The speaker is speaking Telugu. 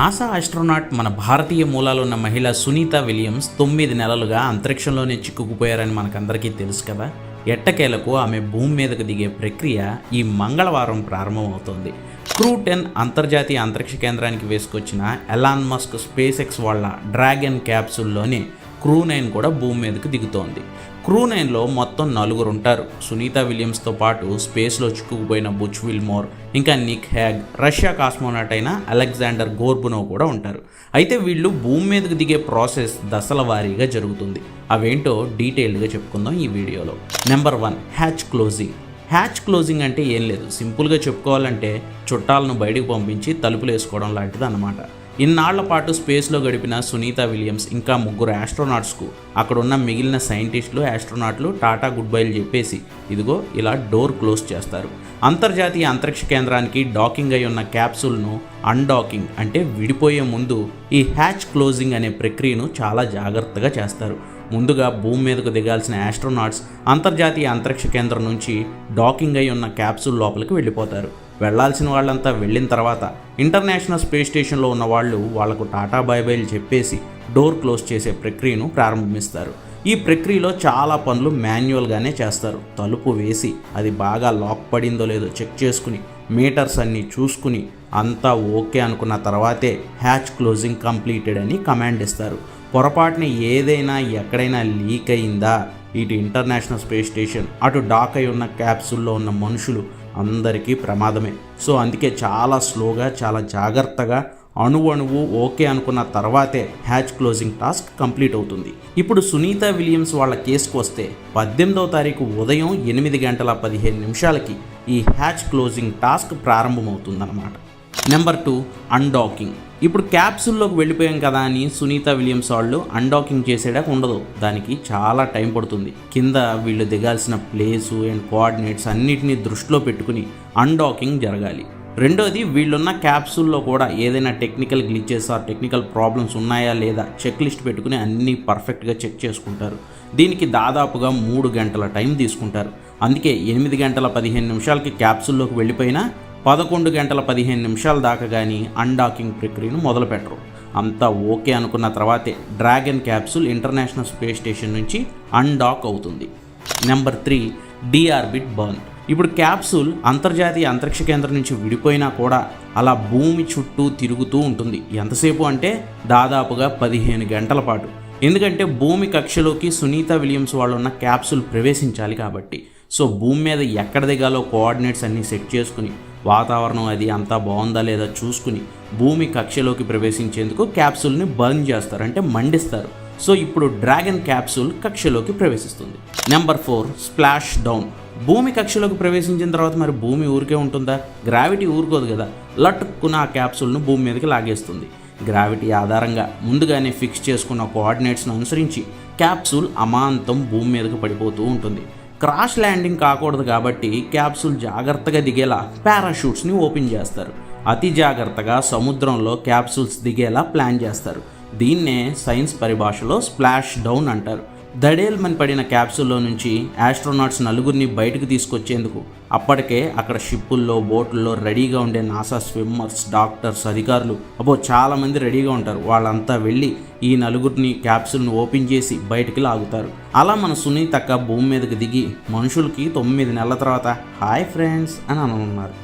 నాసా ఆస్ట్రోనాట్ మన భారతీయ మూలాలు ఉన్న మహిళ సునీత విలియమ్స్ 9 నెలలుగా అంతరిక్షంలోనే చిక్కుకుపోయారని మనకందరికీ తెలుసు కదా. ఎట్టకేలకు ఆమె భూమి మీదకు దిగే ప్రక్రియ ఈ మంగళవారం ప్రారంభమవుతోంది. క్రూ 10 అంతర్జాతీయ అంతరిక్ష కేంద్రానికి వేసుకొచ్చిన ఎలాన్ మస్క్ స్పేస్ ఎక్స్ వాళ్ళ డ్రాగన్ క్యాప్సూల్లోనే క్రూ 9 కూడా భూమి మీదకు దిగుతోంది. క్రూ 9లో మొత్తం 4 ఉంటారు. సునీత విలియమ్స్తో పాటు స్పేస్లో చిక్కుకుపోయిన బుచ్ విల్మోర్, ఇంకా నిక్ హ్యాగ్, రష్యా కాస్మోనాట్ అయిన అలెగ్జాండర్ గోర్బునోవ్ కూడా ఉంటారు. అయితే వీళ్ళు భూమి మీదకు దిగే ప్రాసెస్ దశల వారీగా జరుగుతుంది. అవేంటో డీటెయిల్డ్గా చెప్పుకుందాం ఈ వీడియోలో. Number 1, hatch closing. Hatch closing అంటే ఏం లేదు, సింపుల్గా చెప్పుకోవాలంటే చుట్టాలను బయటకు పంపించి తలుపులు వేసుకోవడం లాంటిది అన్నమాట. ఇన్నాళ్ల పాటు స్పేస్లో గడిపిన సునీత విలియమ్స్ ఇంకా 3 ఆస్ట్రోనాట్స్కు అక్కడున్న మిగిలిన సైంటిస్టులు, ఆస్ట్రోనాట్లు టాటా గుడ్ బైలు చెప్పేసి ఇదిగో ఇలా డోర్ క్లోజ్ చేస్తారు. అంతర్జాతీయ అంతరిక్ష కేంద్రానికి డాకింగ్ అయి ఉన్న క్యాప్సూల్ను అన్డాకింగ్ అంటే విడిపోయే ముందు ఈ హ్యాచ్ క్లోజింగ్ అనే ప్రక్రియను చాలా జాగ్రత్తగా చేస్తారు. ముందుగా భూమి మీదకు దిగాల్సిన ఆస్ట్రోనాట్స్ అంతర్జాతీయ అంతరిక్ష కేంద్రం నుంచి డాకింగ్ అయి ఉన్న క్యాప్సూల్ లోపలికి వెళ్ళిపోతారు. వెళ్లాల్సిన వాళ్ళంతా వెళ్ళిన తర్వాత ఇంటర్నేషనల్ స్పేస్ స్టేషన్లో ఉన్న వాళ్ళు వాళ్లకు టాటా బై బైలు చెప్పేసి డోర్ క్లోజ్ చేసే ప్రక్రియను ప్రారంభిస్తారు. ఈ ప్రక్రియలో చాలా పనులు మాన్యువల్గానే చేస్తారు. తలుపు వేసి అది బాగా లాక్ పడిందో లేదో చెక్ చేసుకుని మీటర్స్ అన్నీ చూసుకుని అంతా ఓకే అనుకున్న తర్వాతే హ్యాచ్ క్లోజింగ్ కంప్లీటెడ్ అని కమాండ్ ఇస్తారు. పొరపాటున ఏదైనా ఎక్కడైనా లీక్ అయిందా, ఇటు ఇంటర్నేషనల్ స్పేస్ స్టేషన్ అటు డాక్ అయి ఉన్న క్యాప్సూల్లో ఉన్న మనుషులు అందరికీ ప్రమాదమే. సో అందుకే చాలా స్లోగా, చాలా జాగ్రత్తగా అణువణువు ఓకే అనుకున్న తర్వాతే హ్యాచ్ క్లోజింగ్ టాస్క్ కంప్లీట్ అవుతుంది. ఇప్పుడు సునీత విలియమ్స్ వాళ్ళ కేసుకు వస్తే 18వ తారీఖు ఉదయం 8 గంటల 15 నిమిషాలకి ఈ హ్యాచ్ క్లోజింగ్ టాస్క్ ప్రారంభమవుతుందన్నమాట. Number 2, undocking. ఇప్పుడు క్యాప్సూల్లోకి వెళ్ళిపోయాం కదా అని సునీత విలియమ్స్ వాళ్ళు అన్డాకింగ్ చేసేదాకా ఉండదు. దానికి చాలా టైం పడుతుంది. కింద వీళ్ళు దిగాల్సిన ప్లేసు అండ్ కోఆర్డినేట్స్ అన్నిటినీ దృష్టిలో పెట్టుకుని అన్డాకింగ్ జరగాలి. రెండోది, వీళ్ళున్న క్యాప్సూల్లో కూడా ఏదైనా technical glitches or technical problems ఉన్నాయా లేదా చెక్ లిస్ట్ పెట్టుకుని అన్నీ పర్ఫెక్ట్గా చెక్ చేసుకుంటారు. దీనికి దాదాపుగా 3 గంటల టైం తీసుకుంటారు. అందుకే 8 గంటల 15 నిమిషాలకి క్యాప్సూల్లోకి వెళ్ళిపోయినా 11 గంటల 15 నిమిషాల దాకా కానీ అన్డాకింగ్ ప్రక్రియను మొదలుపెట్టరు. అంతా ఓకే అనుకున్న తర్వాతే Dragon capsule International Space Station నుంచి అన్డాక్ అవుతుంది. Number 3, deorbit burn. ఇప్పుడు క్యాప్సూల్ అంతర్జాతీయ అంతరిక్ష కేంద్రం నుంచి విడిపోయినా కూడా అలా భూమి చుట్టూ తిరుగుతూ ఉంటుంది. ఎంతసేపు అంటే దాదాపుగా 15 గంటల పాటు. ఎందుకంటే భూమి కక్షలోకి సునీత విలియమ్స్ వాళ్ళు ఉన్న క్యాప్సూల్ ప్రవేశించాలి కాబట్టి. సో భూమి మీద ఎక్కడ దిగాలో కోఆర్డినేట్స్ అన్నీ సెట్ చేసుకుని వాతావరణం అది అంతా బాగుందా లేదా చూసుకుని భూమి కక్షలోకి ప్రవేశించేందుకు క్యాప్సూల్ని బర్న్ చేస్తారు, అంటే మండిస్తారు. సో ఇప్పుడు డ్రాగన్ క్యాప్సూల్ కక్షలోకి ప్రవేశిస్తుంది. Number 4, splash down. భూమి కక్షలోకి ప్రవేశించిన తర్వాత మరి భూమి ఊరికే ఉంటుందా? గ్రావిటీ ఊరుకోదు కదా, లట్టుకున్న ఆ క్యాప్సూల్ను భూమి మీదకి లాగేస్తుంది. గ్రావిటీ ఆధారంగా ముందుగానే ఫిక్స్ చేసుకున్న కోఆర్డినేట్స్ను అనుసరించి క్యాప్సూల్ అమాంతం భూమి మీదకి పడిపోతూ ఉంటుంది. క్రాష్ ల్యాండింగ్ కాకూడదు కాబట్టి క్యాప్సూల్ జాగ్రత్తగా దిగేలా పారాషూట్స్ని ఓపెన్ చేస్తారు. అతి జాగ్రత్తగా సముద్రంలో క్యాప్సూల్స్ దిగేలా ప్లాన్ చేస్తారు. దీన్నే సైన్స్ పరిభాషలో స్ప్లాష్ డౌన్ అంటారు. దడేల్మని పడిన క్యాప్సూల్లో నుంచి ఆస్ట్రోనాట్స్ 4 బయటకు తీసుకొచ్చేందుకు అప్పటికే అక్కడ షిప్పుల్లో, బోట్లలో రెడీగా ఉండే నాసా స్విమ్మర్స్, డాక్టర్స్, అధికారులు చాలామంది రెడీగా ఉంటారు. వాళ్ళంతా వెళ్ళి ఈ 4 క్యాప్సూల్ని ఓపెన్ చేసి బయటికి లాగుతారు. అలా మన సునీతక్క భూమి మీదకి దిగి మనుషులకి 9 నెలల తర్వాత హాయ్ ఫ్రెండ్స్ అని అనున్నారు.